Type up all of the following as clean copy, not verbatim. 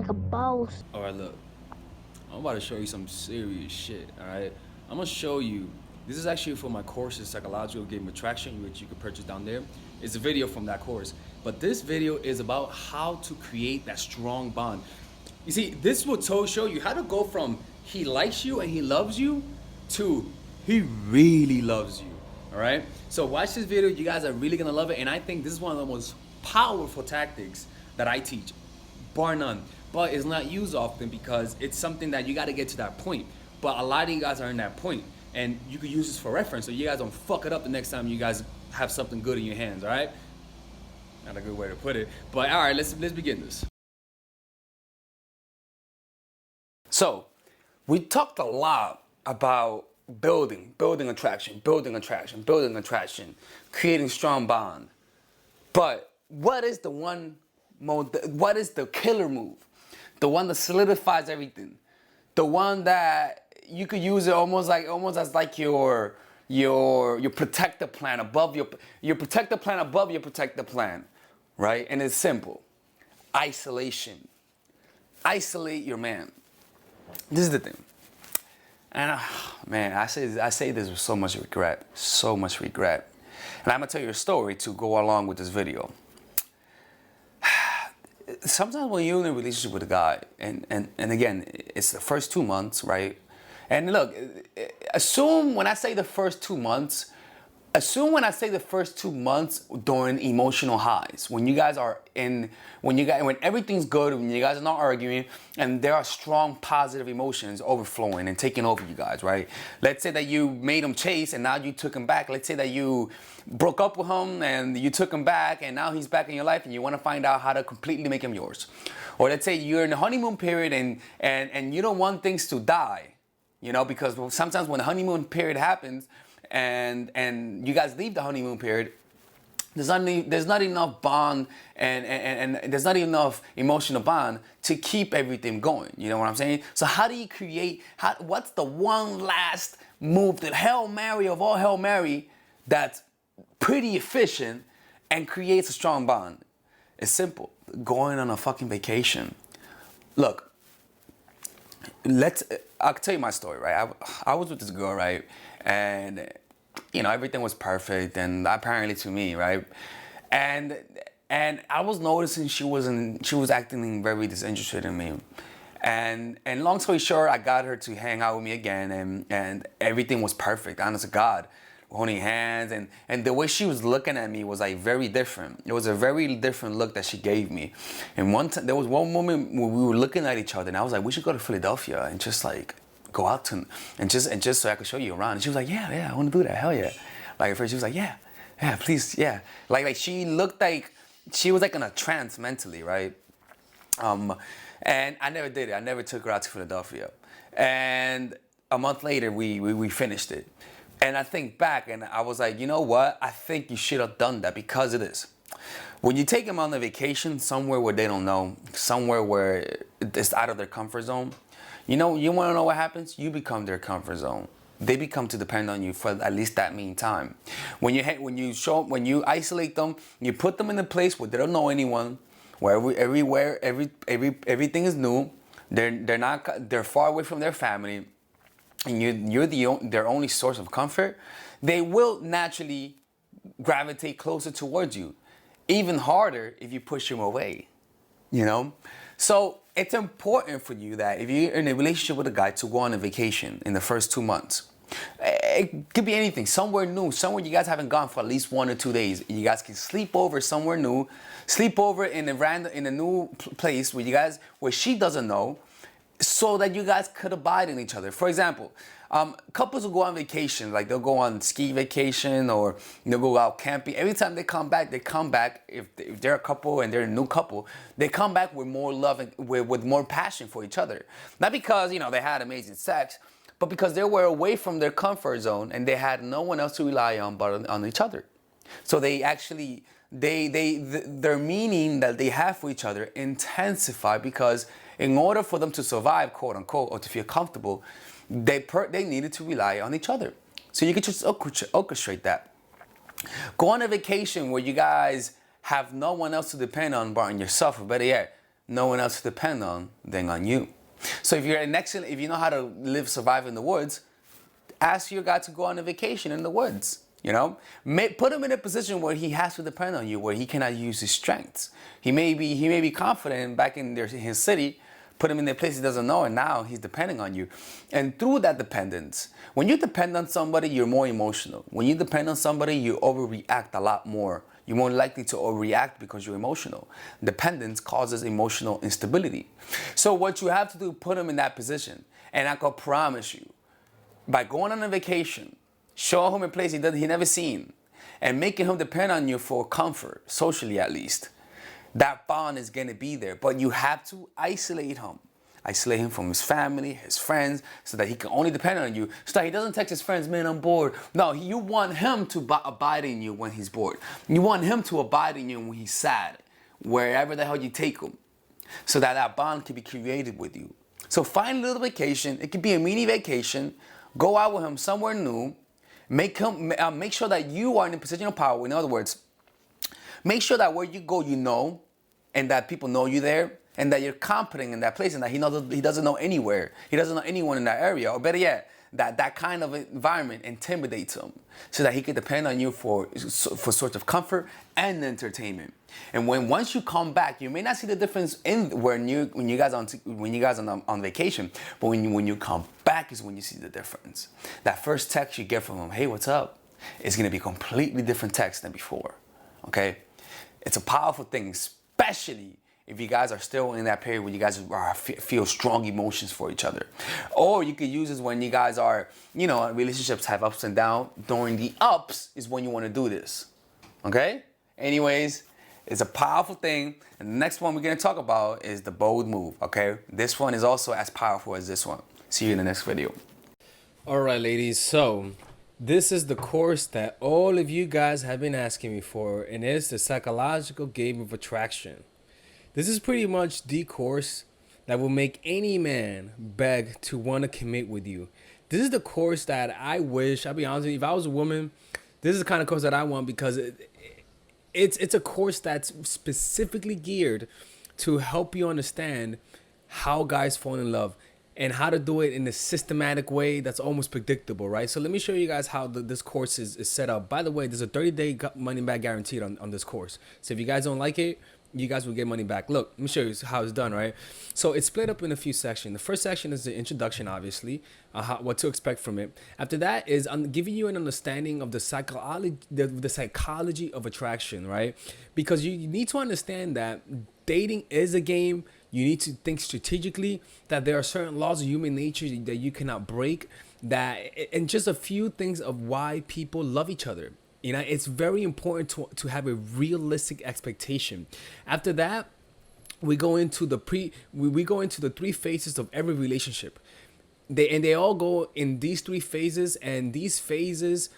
like a boss. All right, look. I'm about to show you some serious shit, all right? I'm gonna show you. This is actually for my courses, Psychological Game Attraction, which you can purchase down there. It's a video from that course. But this video is about how to create that strong bond. You see, this will show you how to go from he likes you and he loves you to he really loves you, all right? So watch this video. You guys are really gonna love it. And I think this is one of the most powerful tactics that I teach, bar none. But it's not used often because it's something that you got to get to that point. But a lot of you guys are in that point, and you could use this for reference so you guys don't fuck it up the next time you guys have something good in your hands. All right? Not a good way to put it, but all right, let's begin this. So we talked a lot about building attraction, creating strong bond. But what is what is the killer move? The one that solidifies everything. The one that you could use it almost as like your protective plan above your protective plan above your protective plan, right? And it's simple. Isolation. Isolate your man. This is the thing. And man, I say this with so much regret. And I'm gonna tell you a story to go along with this video. Sometimes when you're in a relationship with a guy, and again, it's the first 2 months, right? And look, assume when I say the first 2 months during emotional highs, when you guys are when everything's good, when you guys are not arguing, and there are strong positive emotions overflowing and taking over you guys, right? Let's say that you made him chase and now you took him back. Let's say that you broke up with him and you took him back and now he's back in your life and you want to find out how to completely make him yours. Or let's say you're in the honeymoon period and you don't want things to die, you know, because sometimes when the honeymoon period happens, and you guys leave the honeymoon period, there's not enough bond and there's not enough emotional bond to keep everything going. You know what I'm saying? So how do you what's the one last move, the Hail Mary of all Hail Mary, that's pretty efficient and creates a strong bond? It's simple. Going on a fucking vacation. Look, I'll tell you my story, right? I was with this girl, right? And you know, everything was perfect, and apparently to me, right? And I was noticing she was acting very disinterested in me. And long story short, I got her to hang out with me again, and everything was perfect, honest to God. Holding hands, and the way she was looking at me was like very different. It was a very different look that she gave me. And there was one moment when we were looking at each other, and I was like, we should go to Philadelphia and just like go out to and just so I could show you around. And she was like, yeah, I want to do that. Hell yeah. Like at first she was like, yeah, please, yeah. Like she looked like she was like in a trance mentally, right? And I never did it. I never took her out to Philadelphia. And a month later, we finished it. And I think back and I was like, you know what? I think you should have done that because of this. When you take them on a vacation somewhere where they don't know, somewhere where it's out of their comfort zone, you know, you want to know what happens? You become their comfort zone. They become to depend on you for at least that meantime. When you isolate them, you put them in a place where they don't know anyone, where everything is new. They're far away from their family, and you're their only source of comfort. They will naturally gravitate closer towards you. Even harder if you push them away, you know? So it's important for you that if you're in a relationship with a guy to go on a vacation in the first 2 months. It could be anything, somewhere new, somewhere you guys haven't gone for at least 1 or 2 days. You guys can sleep over somewhere new, sleep over in a new place where she doesn't know, so that you guys could abide in each other. For example, couples will go on vacation, like they'll go on ski vacation or they'll go out camping. Every time they come back, if they're a couple and they're a new couple, they come back with more love and with more passion for each other. Not because, you know, they had amazing sex, but because they were away from their comfort zone and they had no one else to rely on but on each other. So they actually, their meaning that they have for each other intensify because in order for them to survive, quote unquote, or to feel comfortable, they needed to rely on each other. So you could just orchestrate that. Go on a vacation where you guys have no one else to depend on but on yourself, or better yet, no one else to depend on than on you. So if if you know how to survive in the woods, ask your guy to go on a vacation in the woods. You know, put him in a position where he has to depend on you, where he cannot use his strengths. He may be confident back in his city. Put him in a place he doesn't know, and now he's depending on you. And through that dependence, when you depend on somebody, you're more emotional. When you depend on somebody, you overreact a lot more. You're more likely to overreact because you're emotional. Dependence causes emotional instability. So what you have to do, put him in that position. And I can promise you, by going on a vacation, showing him a place he never seen, and making him depend on you for comfort, socially at least, that bond is going to be there. But you have to isolate him. Isolate him from his family, his friends, so that he can only depend on you. So that he doesn't text his friends, man, I'm bored. No, you want him to abide in you when he's bored. You want him to abide in you when he's sad, wherever the hell you take him, so that that bond can be created with you. So find a little vacation. It could be a mini vacation. Go out with him somewhere new. Make sure that you are in a position of power. In other words, make sure that where you go, you know, and that people know you there, and that you're competent in that place, and that he doesn't know anywhere. He doesn't know anyone in that area. Or better yet, that kind of environment intimidates him, so that he can depend on you for sorts of comfort and entertainment. And once you come back, you may not see the difference when you guys are on vacation, but when you come back is when you see the difference. That first text you get from him, hey, what's up? It's gonna be a completely different text than before. Okay, it's a powerful thing, especially if you guys are still in that period where you guys feel strong emotions for each other. Or you could use this when you guys are, relationships have ups and downs. During the ups is when you want to do this. Okay? Anyways, it's a powerful thing. And the next one we're going to talk about is the bold move. Okay? This one is also as powerful as this one. See you in the next video. All right, ladies. So this is the course that all of you guys have been asking me for, and it's the psychological game of attraction. This is pretty much the course that will make any man beg to want to commit with you. This is the course that I wish, I'll be honest with you, if I was a woman, this is the kind of course that I want, because it's a course that's specifically geared to help you understand how guys fall in love and how to do it in a systematic way that's almost predictable, right? So let me show you guys how this course is set up. By the way, there's a 30-day money back guaranteed on this course. So if you guys don't like it, you guys will get money back. Look, let me show you how it's done, right? So it's split up in a few sections. The first section is the introduction, obviously, what to expect from it. After that is giving you an understanding of the psychology of attraction, right? Because you need to understand that dating is a game. You need to think strategically, that there are certain laws of human nature that you cannot break, and just a few things of why people love each other. It's very important to have a realistic expectation. After that, we go into the three phases of every relationship. They all go in these three phases, and these phases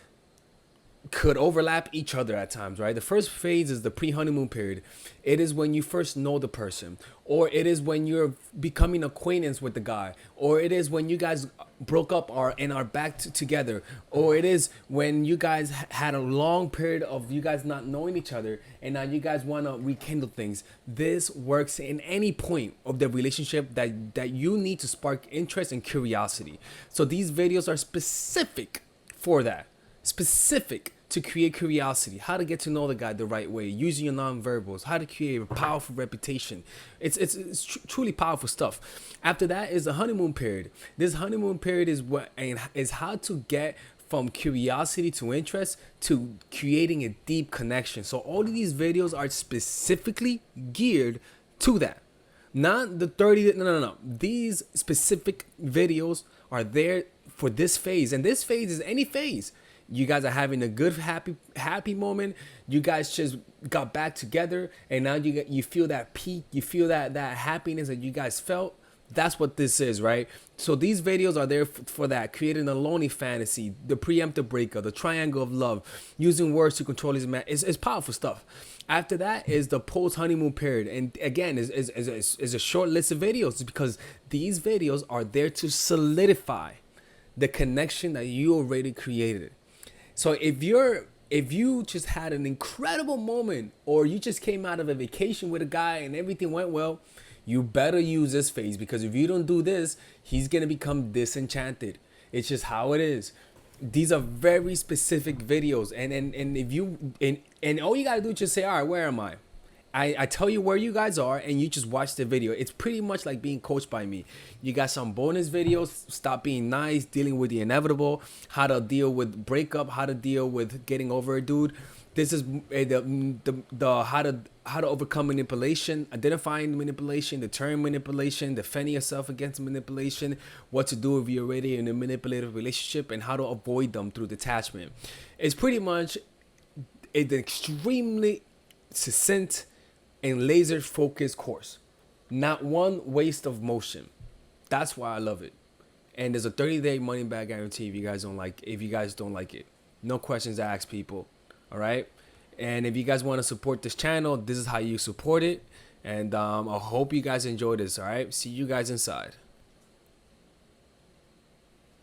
could overlap each other at times, right? The first phase is the pre-honeymoon period. It is when you first know the person, or it is when you're becoming acquaintance with the guy, or it is when you guys broke up and are back together, or it is when you guys had a long period of you guys not knowing each other, and now you guys want to rekindle things. This works in any point of the relationship that you need to spark interest and curiosity. So these videos are specific for that. Specific to create curiosity, how to get to know the guy the right way, using your nonverbals, how to create a powerful reputation. It's truly powerful stuff. After that is the honeymoon period. This honeymoon period is how to get from curiosity to interest to creating a deep connection. So all of these videos are specifically geared to that. Not the 30, no. These specific videos are there for this phase, and this phase is any phase. You guys are having a good, happy moment. You guys just got back together, and now you feel that peak. You feel that happiness that you guys felt. That's what this is, right? So these videos are there for that, creating a lonely fantasy, the preemptive breakup, the triangle of love, using words to control his man. It's powerful stuff. After that is the post-honeymoon period, and again, is a short list of videos, because these videos are there to solidify the connection that you already created. So if you just had an incredible moment, or you just came out of a vacation with a guy and everything went well, You better use this phase, because if you don't do this, he's gonna become disenchanted. It's just how it is. These are very specific videos, and if you and all you gotta do is just say, all right, where am I? I tell you where you guys are, and you just watch the video. It's pretty much like being coached by me. You got some bonus videos: stop being nice, dealing with the inevitable, how to deal with breakup, how to deal with getting over a dude. This is the how to overcome manipulation, identifying manipulation, deterring manipulation, defending yourself against manipulation, what to do if you're already in a manipulative relationship, and how to avoid them through detachment. It's pretty much an extremely succinct and laser focused course. Not one waste of motion. That's why I love it. And there's a 30-day money back guarantee if you guys don't like it. No questions asked, people. All right? And if you guys want to support this channel, this is how you support it. And I hope you guys enjoy this, all right? See you guys inside.